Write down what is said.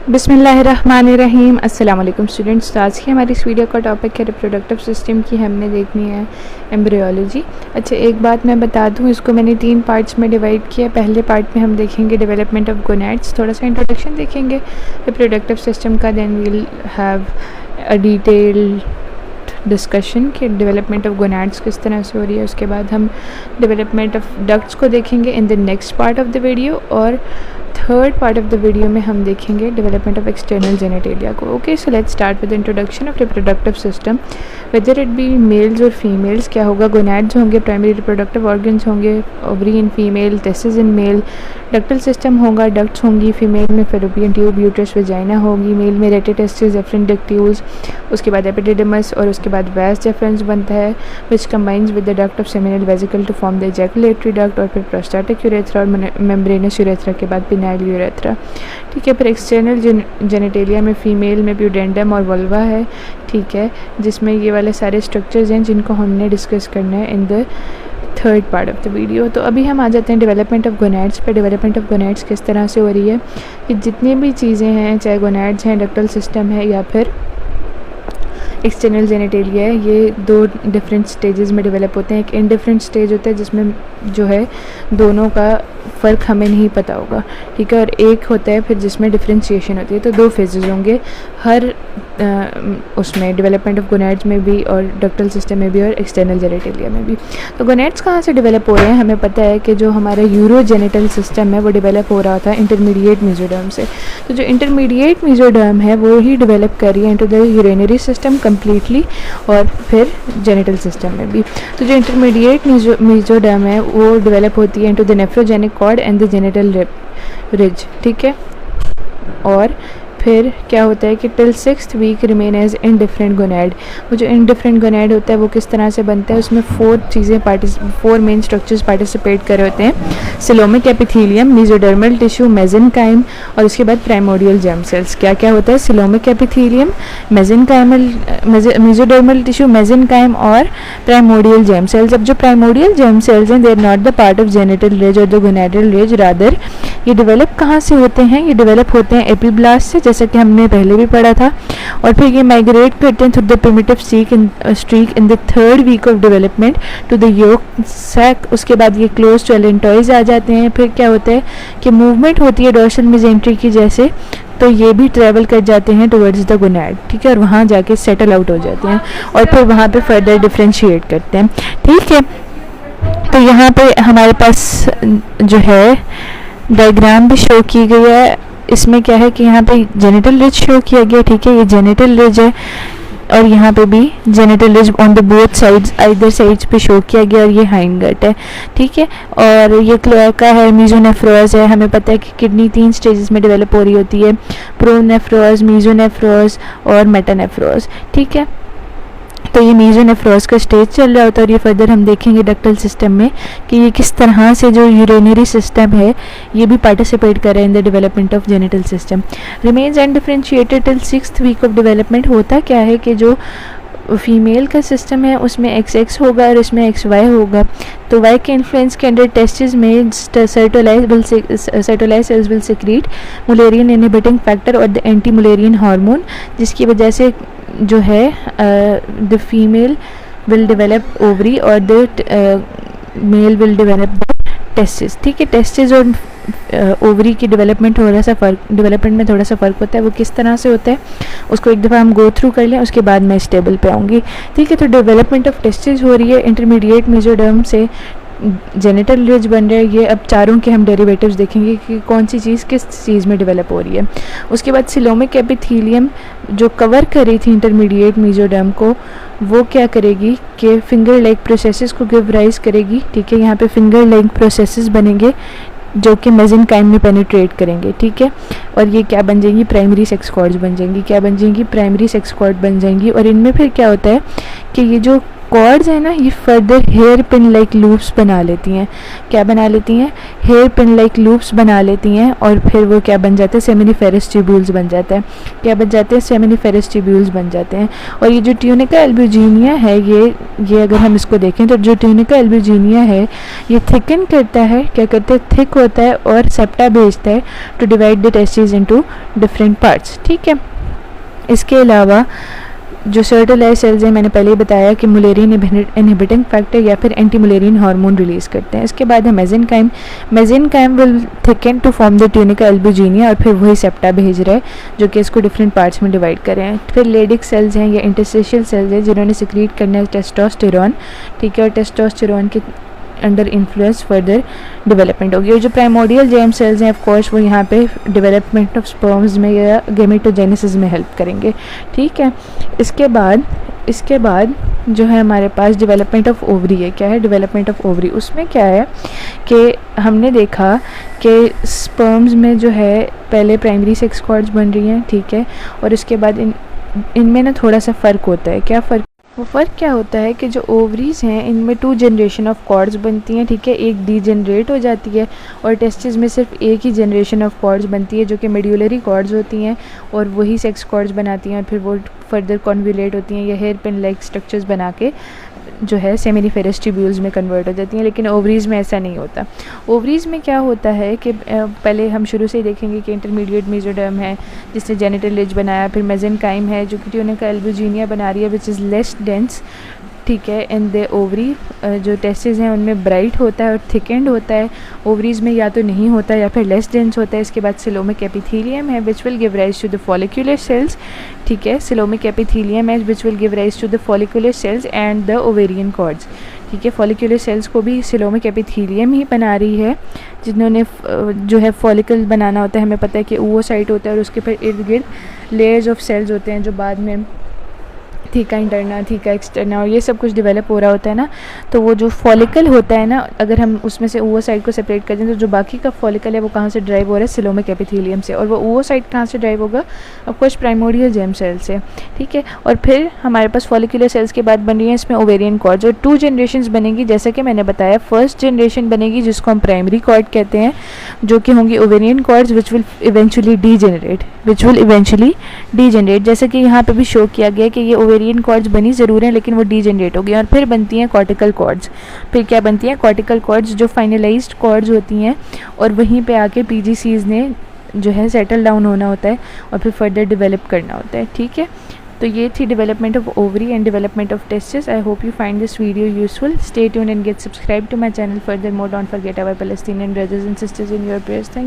बिस्मिल्लाहिर्रहमानिर्रहीम। अस्सलाम वालेकुम स्टूडेंट्स। तो आज की हमारी इस वीडियो का टॉपिक है रिप्रोडक्टिव सिस्टम की। हमने देखनी है एम्ब्रियोलॉजी। अच्छा, एक बात मैं बता दूं, इसको मैंने 3 पार्ट्स में डिवाइड किया। पहले पार्ट में हम देखेंगे डेवलपमेंट ऑफ गोनैड्स, थोड़ा सा इंट्रोडक्शन देखेंगे रिप्रोडक्टिव सिस्टम का। Then we'll have a detailed discussion कि डेवलपमेंट ऑफ गोनैड्स किस तरह से हो रही है। उसके बाद हम डेवलपमेंट ऑफ डक्ट्स को देखेंगे in the next part of the video, और third part of the video में हम देखेंगे डेवलपमेंट ऑफ एक्सटर्नल जेनेटेलिया को। Okay, so let's start with introduction of reproductive system. Whether it be males और females, क्या होगा? गोनैड्स होंगे, primary reproductive organs होंगे, ovary in female, testis in male, ductal system होगा, डक्ट्स होंगी female में, fallopian tube, uterus, vagina होगी, male में रेटिटेस्टिस, एफरेंट डक्ट्यूल्स, उसके बाद एपिडिडमस, और उसके बाद वास डिफरेंस बनता है which combines with the duct of seminal vesicle to form the ejaculatory duct, और फिर प्रोस्टैटिक यूरेथ्रा और मेम्ब्रेनस यूरेथ्रा के बाद पिनाइल यूरेथ्रा। ठीक है, फिर एक्सटर्नल जेनेटेलिया में फीमेल में प्यूडेंडम और वल्वा है। ठीक है, जिसमें ये वाले सारे स्ट्रक्चर्स हैं जिनको हमने डिस्कस करना है in the third part of the video. तो अभी हम आ जाते हैं डेवलपमेंट ऑफ गोनैड्स पे। डेवलपमेंट ऑफ गोनैड्स किस तरह से हो रही है कि जितनी भी चीज़ें हैं, चाहे गोनैड्स हैं, डक्टल सिस्टम है या फिर एक्सटर्नल जेनेटेलिया है, ये 2 डिफरेंट स्टेजेस में डेवलप होते हैं। एक इनडिफरेंट स्टेज होता है जिसमें जो है दोनों का फ़र्क हमें नहीं पता होगा। ठीक है, और एक होता है फिर जिसमें डिफ्रेंशिएशन होती है। तो 2 फेजेस होंगे हर उसमें, डेवलपमेंट ऑफ गोनैड्स में भी और डक्टल सिस्टम में भी और एक्सटर्नल जेनेटेलिया में भी। तो गोनैड्स कहाँ से डेवलप हो रहे हैं? हमें पता है कि जो हमारा यूरोजेनिटल सिस्टम है वो डेवलप हो रहा था इंटरमीडिएट मेसोडर्म से। तो जो इंटरमीडिएट मेसोडर्म है वो ही डेवलप कर रही है into the urinary system completely, और फिर जेनिटल सिस्टम में भी। तो जो इंटरमीडिएट मेसोडर्म है वो डेवलप होती है into the nephrogenic cord and the genital ridge. ठीक है, और फिर क्या होता है कि till 6th week remain as indifferent gonad. वो जो इनडिफरेंट गोनैड होता है वो किस तरह से बनता है? उसमें 4 मेन स्ट्रक्चर्स पार्टिसिपेट कर रहे होते हैं। Coelomic epithelium, mesodermal tissue, mesenchyme, और उसके बाद प्राइमोडियल जर्म सेल्स। क्या क्या होता है? Coelomic epithelium, mesodermal tissue, mesenchyme और प्राइमोडियल जर्म सेल्स। अब जो प्राइमोडियल जर्म सेल्स हैं, they are not the part of genital ridge और द गोनैडल रिज, रादर ये डेवलप कहाँ से होते हैं? ये डेवलप होते हैं एपिब्लास्ट से, जैसा कि हमने पहले भी पढ़ा था। और फिर ये माइग्रेट करते हैं through the primitive streak in the 3rd week of development to the yolk sac. उसके बाद ये क्लोज टू एलेंटॉइज आ जाते हैं। फिर क्या होता है कि मूवमेंट होती है डोर्सल मेसेंट्री की जैसे, तो ये भी ट्रैवल कर जाते हैं टुवर्ड्स द गोनैड। ठीक है, और वहाँ जाके सेटल आउट हो जाते हैं और फिर वहाँ पे फर्दर डिफ्रेंशिएट करते हैं। ठीक है, तो यहाँ पे हमारे पास जो है डायग्राम भी शो की गई है। इसमें क्या है कि यहाँ पे जेनिटल रिज शो किया गया। ठीक है, ये जेनिटल रिज है और यहाँ पे भी genital ridge on the both sides, either sides पे शो किया गया, और ये हाइंड गट है। ठीक है, और ये क्लोएका है, मेसोनेफ्रोस है। हमें पता है कि किडनी 3 स्टेजेस में डेवलप हो रही होती है, प्रोनेफ्रोस, मेसोनेफ्रोस और मेटानेफ्रोस। ठीक है, तो ये मेसोनेफ्रोस का स्टेज चल रहा होता है, और ये फर्दर हम देखेंगे डक्टल सिस्टम में कि ये किस तरह से जो यूरिनरी सिस्टम है ये भी पार्टिसिपेट कर रहे हैं in the development of genital system. Remains undifferentiated till 6th week of development. होता क्या है कि जो फीमेल का सिस्टम है उसमें XX होगा और इसमें XY होगा। तो Y के इन्फ्लुएंस के अंडर टेस्टिस में Sertoli's cells will secrete Mullerian inhibiting factor और द एंटी मुलेरियन हार्मोन, जिसकी वजह से जो है the female will develop ovary और the male will develop testis. ठीक है, टेस्टिस और ओवरी की डेवलपमेंट में थोड़ा सा फ़र्क होता है। वो किस तरह से होता है उसको एक दफ़ा हम गो थ्रू कर लें, उसके बाद मैं इस टेबल पे आऊँगी। ठीक है, तो डेवलपमेंट ऑफ टेस्टिस हो रही है इंटरमीडिएट मेसोडर्म से, जेनिटल रिज बन रहा है। ये अब चारों के हम डेरिवेटिव्स देखेंगे कि कौन सी चीज़ किस चीज़ में डेवलप हो रही है। उसके बाद सिलोमिक एपिथेलियम जो कवर कर रही थी इंटरमीडिएट मेसोडर्म को, वो क्या करेगी कि फिंगर लाइक प्रोसेसेस को गिव राइज करेगी। ठीक है, यहाँ पे फिंगर लाइक प्रोसेसेस बनेंगे जो कि मेसेनकाइम में पेनिट्रेट करेंगे। ठीक है, और ये क्या बन जाएंगी? प्राइमरी सेक्स कॉर्ड्स बन जाएंगी। क्या बन जाएंगी? प्राइमरी सेक्स कॉर्ड बन जाएंगी। और इनमें फिर क्या होता है कि ये जो कॉर्ड्स है ना, ये further hairpin like loops बना लेती हैं। क्या बना लेती हैं? हेयर पिन लाइक लूप्स बना लेती हैं, और फिर वो क्या बन जाते हैं? सेमिनिफेरस ट्यूब्यूल्स बन जाता है। क्या बन जाते हैं? सेमिनिफेरस ट्यूब्यूल्स बन जाते हैं। और ये जो ट्यूनिका एल्ब्यूजिनिया है, ये अगर हम इसको देखें तो जो ट्यूनिका एल्ब्यूजिनिया है ये थिकन करता है, क्या करता है? थिक होता है और सेप्टा भेजता है to divide the testis into different parts. ठीक है, इसके अलावा जो सर्टोलाइज सेल्स हैं, मैंने पहले ही बताया कि मुलेरियन इनहिबिटिंग फैक्टर या फिर एंटी मुलेरियन हार्मोन रिलीज़ करते हैं। इसके बाद है mesenchyme. Mesenchyme will thicken to form the tunica albuginea, और फिर वही सेप्टा भेज रहा है जो कि इसको डिफरेंट पार्ट्स में डिवाइड कर रहे हैं। फिर लेडिक सेल्स हैं या इंटरस्टिशियल सेल्स हैं जिन्होंने सिक्रीट करना है टेस्टोस्टेरॉन। ठीक है, और टेस्टोस्टेरॉन के अंडर इन्फ्लुएंस फर्दर डेवलपमेंट होगी। और जो प्राइमोडियल जेम सेल्स हैं ऑफ कोर्स वो यहाँ पे डेवलपमेंट ऑफ स्पर्म्स में या गेमेटोजेनेसिस में हेल्प करेंगे। ठीक है, इसके बाद जो है हमारे पास डेवलपमेंट ऑफ ओवरी है। क्या है डेवलपमेंट ऑफ ओवरी? उसमें क्या है कि हमने देखा कि स्पर्म्स में जो है पहले प्राइमरी सेक्स कॉर्ड्स बन रही हैं। ठीक है, और उसके बाद इनमें ना थोड़ा सा फ़र्क होता है। क्या फ़र्क? वो फ़र्क क्या होता है कि जो ओवरीज़ हैं इनमें 2 जनरेशन ऑफ कॉर्ड्स बनती हैं। ठीक है, एक डीजनरेट हो जाती है, और टेस्टिस में सिर्फ एक ही जनरेशन ऑफ कॉर्ड्स बनती है जो कि मेड्यूलरी कॉर्ड्स होती हैं, और वही सेक्स कॉर्ड्स बनाती हैं, और फिर वो फर्दर कॉन्वुलेट होती हैं या हेयर पिन लाइक स्ट्रक्चर्स बना के जो है सेमिनिफेरस ट्यूब्यूल्स में कन्वर्ट हो जाती हैं। लेकिन ओवरीज़ में ऐसा नहीं होता। ओवरीज़ में क्या होता है कि पहले हम शुरू से ही देखेंगे कि इंटरमीडिएट मेसोडर्म है जिसने जेनिटल लिज बनाया, फिर मेसेनकाइम है जो कि ट्यूनिका एल्ब्यूजिनिया बना रही है विच इज़ लेस डेंस। ठीक है, इन द ओवरी जो टेस्टिस हैं उनमें ब्राइट होता है और थिकेंड होता है। ओवरीज़ में या तो नहीं होता या फिर लेस डेंस होता है। इसके बाद सिलोमिक एपिथेलियम है which will give rise to the follicular cells. ठीक है, सिलोमिक एपिथेलियम है which will give rise to the follicular cells and the ovarian cords. ठीक है, फॉलिकुलर सेल्स को भी सिलोमिक एपिथेलियम ही बना रही है, जिन्होंने जो है फॉलिकल बनाना होता है। हमें पता है कि oocyte होता है और उसके फिर इर्द गिर्द लेयर्स ऑफ सेल्स होते हैं जो बाद में थीका इंटरना, थीका एक्सटर्ना और ये सब कुछ डेवलप हो रहा होता है ना। तो वो जो फॉलिकल होता है ना, अगर हम उसमें से oocyte को सेपरेट कर दें तो जो बाकी का फॉलिकल है वो कहाँ से ड्राइव हो रहा है? सिलोमिक एपिथेलियम से। और वो oocyte कहाँ से ड्राइव होगा? ऑफकोर्स प्राइमोडियल जेम सेल से। ठीक है, और फिर हमारे पास फॉलिकुलर सेल्स के बाद बन रही है इसमें ओवेरियन कॉर्ड्स, और 2 जनरेशन बनेंगी जैसा कि मैंने बताया। फर्स्ट जनरेशन बनेगी जिसको हम प्राइमरी कॉर्ड कहते हैं, जो कि होंगी ovarian cords which will eventually degenerate, जैसे कि यहाँ पे भी शो किया गया कि ये ओवेरियन कॉर्ड्स बनी ज़रूर हैं लेकिन वो डीजेनरेट हो गई। और फिर बनती हैं कॉर्टिकल कॉर्ड्स। फिर क्या बनती हैं? कॉर्टिकल कॉर्ड्स जो फाइनलाइज्ड कॉर्ड्स होती हैं, और वहीं पे आके पीजीसीज ने जो है सेटल डाउन होना होता है और फिर फर्दर डेवलप करना होता है। ठीक है, तो ये थी development of ovary and development of testis. I hope you find this video useful. Stay tuned and get subscribed to my channel. Furthermore, don't forget our Palestinian brothers and sisters in your prayers. Thank you.